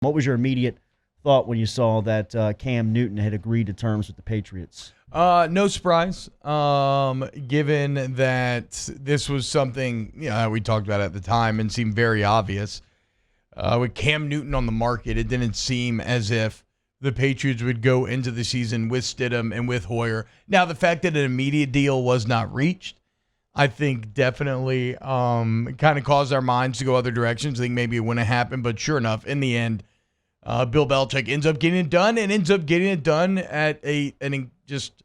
What was your immediate thought when you saw that Cam Newton had agreed to terms with the Patriots? No surprise, given that this was something we talked about at the time and seemed very obvious. With Cam Newton on the market, it didn't seem as if the Patriots would go into the season with Stidham and with Hoyer. Now, the fact that an immediate deal was not reached, I think definitely kind of caused our minds to go other directions. I think maybe it wouldn't happen, but sure enough, in the end, Bill Belichick ends up getting it done and ends up getting it done at an just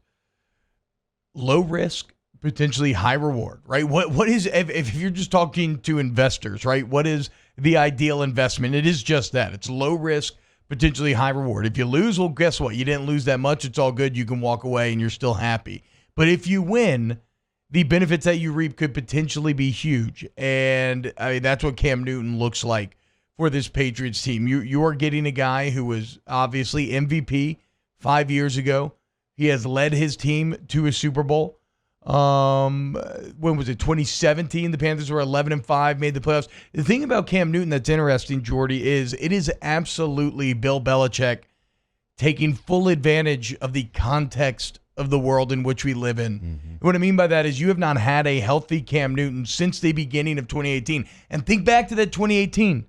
low risk, potentially high reward, right? What is, if you're just talking to investors, right? What is the ideal investment? It is just that. It's low risk, potentially high reward. If you lose, well, guess what? You didn't lose that much. It's all good. You can walk away and you're still happy. But if you win, the benefits that you reap could potentially be huge. And I mean, that's what Cam Newton looks like for this Patriots team. You are getting a guy who was obviously MVP 5 years ago. He has led his team to a Super Bowl. When was it? 2017. The Panthers were 11-5, made the playoffs. The thing about Cam Newton that's interesting, Jordy, is it is absolutely Bill Belichick taking full advantage of the context of the world in which we live in. Mm-hmm. What I mean by that is you have not had a healthy Cam Newton since the beginning of 2018. And think back to that 2018.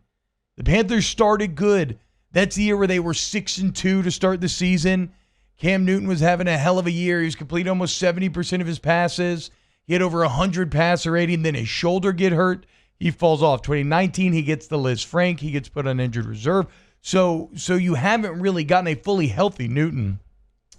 The Panthers started good. That's the year where they were 6-2 to start the season. Cam Newton was having a hell of a year. He was completing almost 70% of his passes. He had over 100 passer rating. Then his shoulder get hurt. He falls off. 2019, he gets the Liz Frank. He gets put on injured reserve. So you haven't really gotten a fully healthy Newton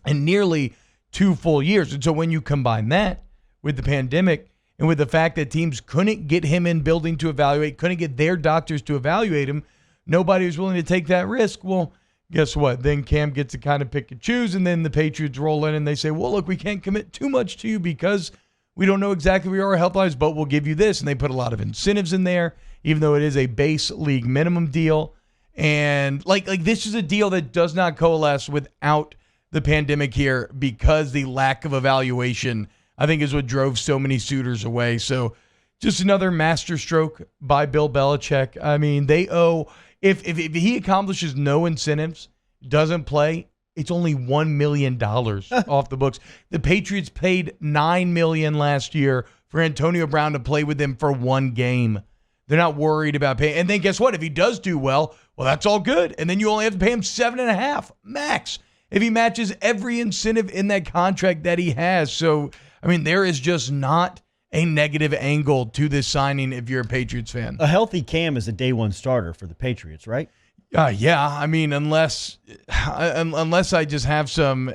in nearly 2 full years. And so when you combine that with the pandemic and with the fact that teams couldn't get him in building to evaluate, couldn't get their doctors to evaluate him, nobody was willing to take that risk. Well, guess what? Then Cam gets to kind of pick and choose, and then the Patriots roll in and they say, well, look, we can't commit too much to you because we don't know exactly where you are health-wise, but we'll give you this. And they put a lot of incentives in there, even though it is a base league minimum deal. And like this is a deal that does not coalesce without the pandemic here because the lack of evaluation, I think, is what drove so many suitors away. So just another masterstroke by Bill Belichick. I mean, they owe... If he accomplishes no incentives, doesn't play, it's only $1 million off the books. The Patriots paid $9 million last year for Antonio Brown to play with them for 1 game. They're not worried about paying. And then guess what? If he does do well, that's all good. And then you only have to pay him $7.5 max if he matches every incentive in that contract that he has. So, I mean, there is just not a negative angle to this signing if you're a Patriots fan. A healthy Cam is a day one starter for the Patriots, right? Yeah. I mean, unless I just have some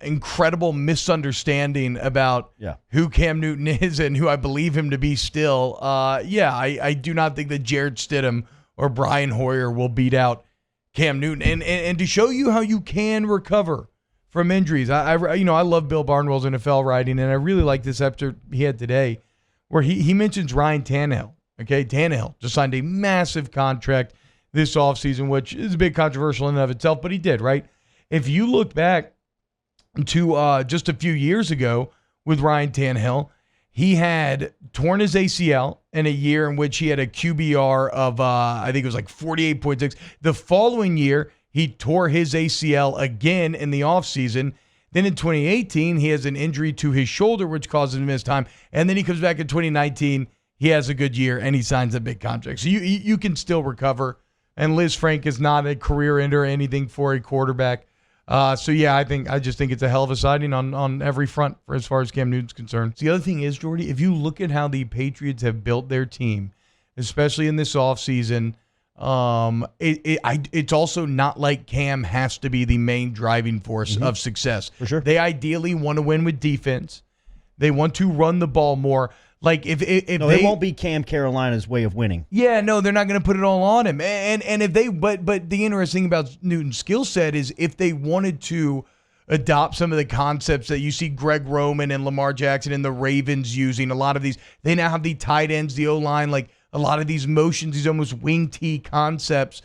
incredible misunderstanding about who Cam Newton is and who I believe him to be still, I do not think that Jared Stidham or Brian Hoyer will beat out Cam Newton. And to show you how you can recover from injuries. I love Bill Barnwell's NFL writing, and I really like this after he had today, where he mentions Ryan Tannehill. Okay, Tannehill just signed a massive contract this offseason, which is a bit controversial in and of itself, but he did, right? If you look back to just a few years ago with Ryan Tannehill, he had torn his ACL in a year in which he had a QBR of, I think it was like 48.6. The following year, he tore his ACL again in the offseason. Then in 2018, he has an injury to his shoulder, which causes him to miss time. And then he comes back in 2019. He has a good year, and he signs a big contract. So you can still recover. And Liz Frank is not a career ender or anything for a quarterback. I just think it's a hell of a signing on every front for as far as Cam Newton's concerned. The other thing is, Jordy, if you look at how the Patriots have built their team, especially in this offseason, it's also not like Cam has to be the main driving force of success. For sure. They ideally want to win with defense. They want to run the ball more. Like if it won't be Cam Carolina's way of winning. Yeah, no, they're not going to put it all on him. And if they, but the interesting thing about Newton's skill set is if they wanted to adopt some of the concepts that you see Greg Roman and Lamar Jackson and the Ravens using, a lot of these, they now have the tight ends, the O-line, like a lot of these motions, these almost wing T concepts.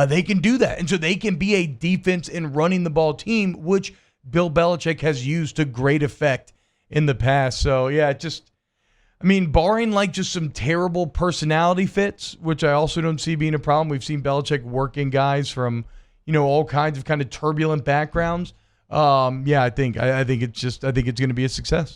They can do that. And so they can be a defense and running the ball team, which Bill Belichick has used to great effect in the past. So, yeah, I mean, barring like just some terrible personality fits, which I also don't see being a problem. We've seen Belichick working guys from, all kinds of kind of turbulent backgrounds. I think it's going to be a success.